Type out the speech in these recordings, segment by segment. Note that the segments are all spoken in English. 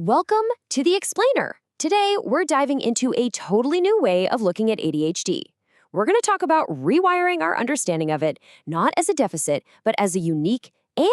Welcome to The Explainer. Today, we're diving into a totally new way of looking at ADHD. We're going to talk about rewiring our understanding of it, not as a deficit, but as a unique and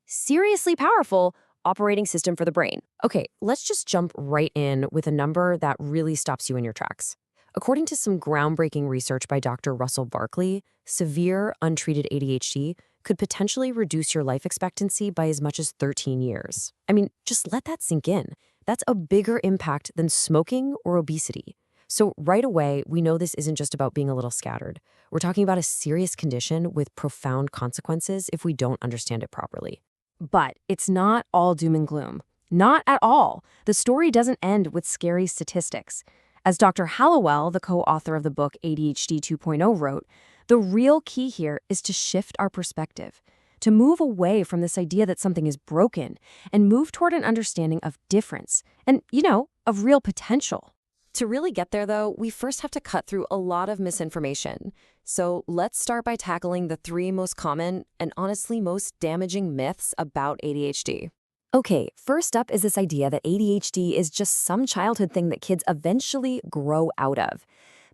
seriously powerful operating system for the brain. Okay, let's just jump right in with a number that really stops you in your tracks. According to some groundbreaking research by Dr. Russell Barkley, severe untreated ADHD could potentially reduce your life expectancy by as much as 13 years. I mean, just let that sink in. That's a bigger impact than smoking or obesity. So right away, we know this isn't just about being a little scattered. We're talking about a serious condition with profound consequences if we don't understand it properly. But it's not all doom and gloom. Not at all. The story doesn't end with scary statistics. As Dr. Hallowell, the co-author of the book ADHD 2.0, wrote, the real key here is to shift our perspective, to move away from this idea that something is broken and move toward an understanding of difference and, of real potential. To really get there, though, we first have to cut through a lot of misinformation. So let's start by tackling the three most common and honestly most damaging myths about ADHD. Okay, first up is this idea that ADHD is just some childhood thing that kids eventually grow out of.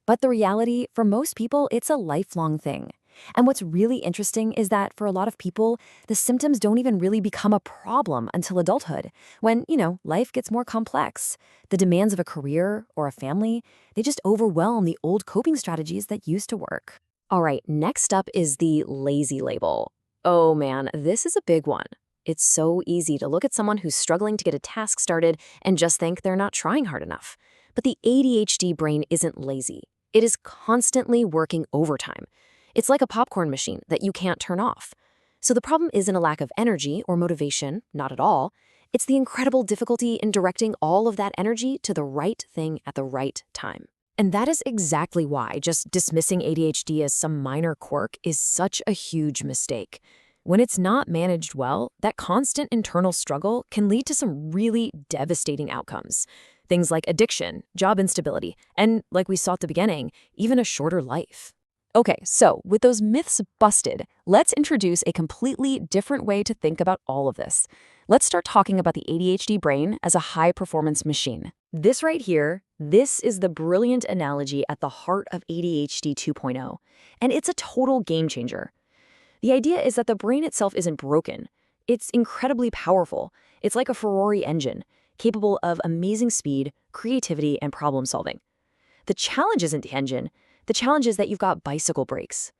But the reality, for most people, it's a lifelong thing. And what's really interesting is that for a lot of people, the symptoms don't even really become a problem until adulthood, when, life gets more complex. The demands of a career or a family, they just overwhelm the old coping strategies that used to work. All right, next up is the lazy label. Oh man, this is a big one. It's so easy to look at someone who's struggling to get a task started and just think they're not trying hard enough. But the ADHD brain isn't lazy. It is constantly working overtime. It's like a popcorn machine that you can't turn off. So the problem isn't a lack of energy or motivation, not at all. It's the incredible difficulty in directing all of that energy to the right thing at the right time. And that is exactly why just dismissing ADHD as some minor quirk is such a huge mistake. When it's not managed well, that constant internal struggle can lead to some really devastating outcomes. Things like addiction, job instability, and, like we saw at the beginning, even a shorter life. Okay, so with those myths busted, let's introduce a completely different way to think about all of this. Let's start talking about the ADHD brain as a high-performance machine. This right here, this is the brilliant analogy at the heart of ADHD 2.0, and it's a total game changer. The idea is that the brain itself isn't broken. It's incredibly powerful. It's like a Ferrari engine, capable of amazing speed, creativity, and problem solving. The challenge isn't the engine. The challenge is that you've got bicycle brakes.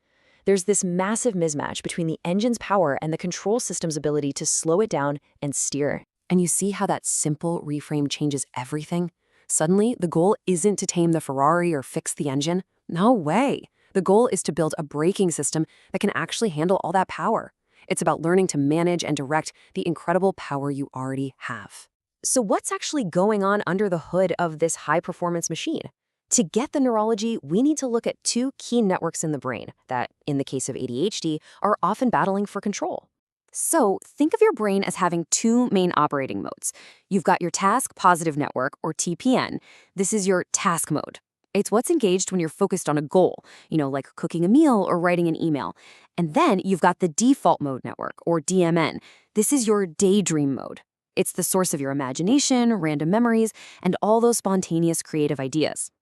There's this massive mismatch between the engine's power and the control system's ability to slow it down and steer. And you see how that simple reframe changes everything? Suddenly, the goal isn't to tame the Ferrari or fix the engine. No way. The goal is to build a braking system that can actually handle all that power. It's about learning to manage and direct the incredible power you already have. So what's actually going on under the hood of this high-performance machine? To get the neurology, we need to look at two key networks in the brain that, in the case of ADHD, are often battling for control. So think of your brain as having two main operating modes. You've got your task positive network, or TPN. This is your task mode. It's what's engaged when you're focused on a goal, like cooking a meal or writing an email. And then you've got the default mode network, or DMN. This is your daydream mode. It's the source of your imagination, random memories, and all those spontaneous creative ideas.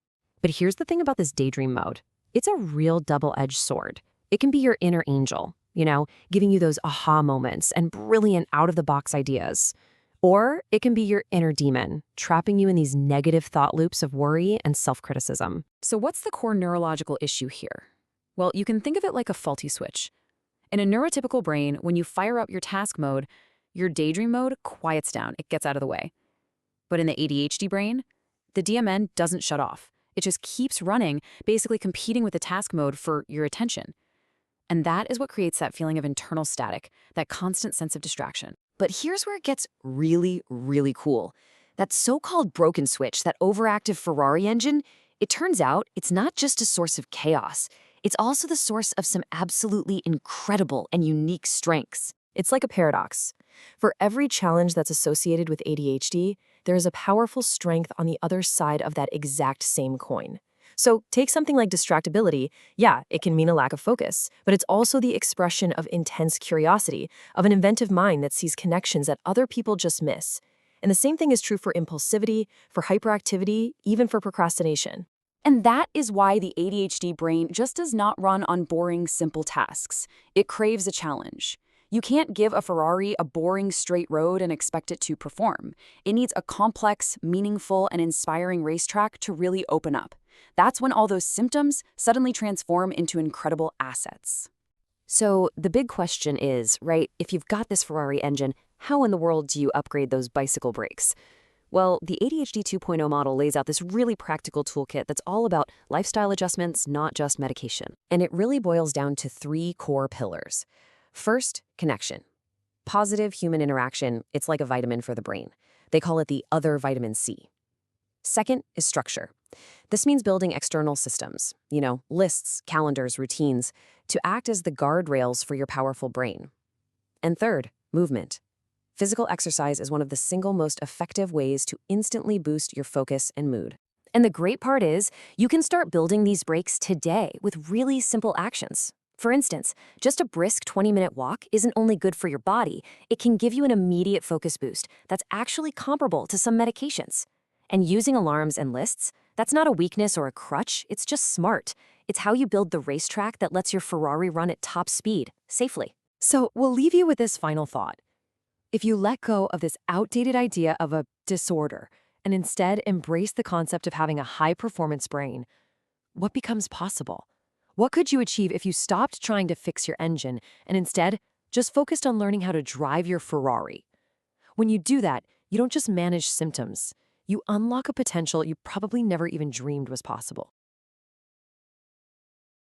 But here's the thing about this daydream mode. It's a real double-edged sword. It can be your inner angel, giving you those aha moments and brilliant out-of-the-box ideas. Or it can be your inner demon, trapping you in these negative thought loops of worry and self-criticism. So what's the core neurological issue here? Well, you can think of it like a faulty switch. In a neurotypical brain, when you fire up your task mode, your daydream mode quiets down, it gets out of the way. But in the ADHD brain, the DMN doesn't shut off. It just keeps running, basically competing with the task mode for your attention. And that is what creates that feeling of internal static, that constant sense of distraction. But here's where it gets really, really cool. That so-called broken switch, that overactive Ferrari engine, it turns out it's not just a source of chaos. It's also the source of some absolutely incredible and unique strengths. It's like a paradox. For every challenge that's associated with ADHD, there is a powerful strength on the other side of that exact same coin. So take something like distractibility. Yeah, it can mean a lack of focus, but it's also the expression of intense curiosity, of an inventive mind that sees connections that other people just miss. And the same thing is true for impulsivity, for hyperactivity, even for procrastination. And that is why the ADHD brain just does not run on boring, simple tasks. It craves a challenge. You can't give a Ferrari a boring, straight road and expect it to perform. It needs a complex, meaningful, and inspiring racetrack to really open up. That's when all those symptoms suddenly transform into incredible assets. So the big question is, right, if you've got this Ferrari engine, how in the world do you upgrade those bicycle brakes? Well, the ADHD 2.0 model lays out this really practical toolkit that's all about lifestyle adjustments, not just medication. And it really boils down to 3 core pillars. First, connection. Positive human interaction, it's like a vitamin for the brain. They call it the other vitamin C. Second is structure. This means building external systems, lists, calendars, routines, to act as the guardrails for your powerful brain. And third, movement. Physical exercise is one of the single most effective ways to instantly boost your focus and mood. And the great part is, you can start building these breaks today with really simple actions. For instance, just a brisk 20-minute walk isn't only good for your body, it can give you an immediate focus boost that's actually comparable to some medications. And using alarms and lists, that's not a weakness or a crutch, it's just smart. It's how you build the racetrack that lets your Ferrari run at top speed, safely. So we'll leave you with this final thought. If you let go of this outdated idea of a disorder and instead embrace the concept of having a high-performance brain, what becomes possible? What could you achieve if you stopped trying to fix your engine and instead just focused on learning how to drive your Ferrari? When you do that, you don't just manage symptoms. You unlock a potential you probably never even dreamed was possible.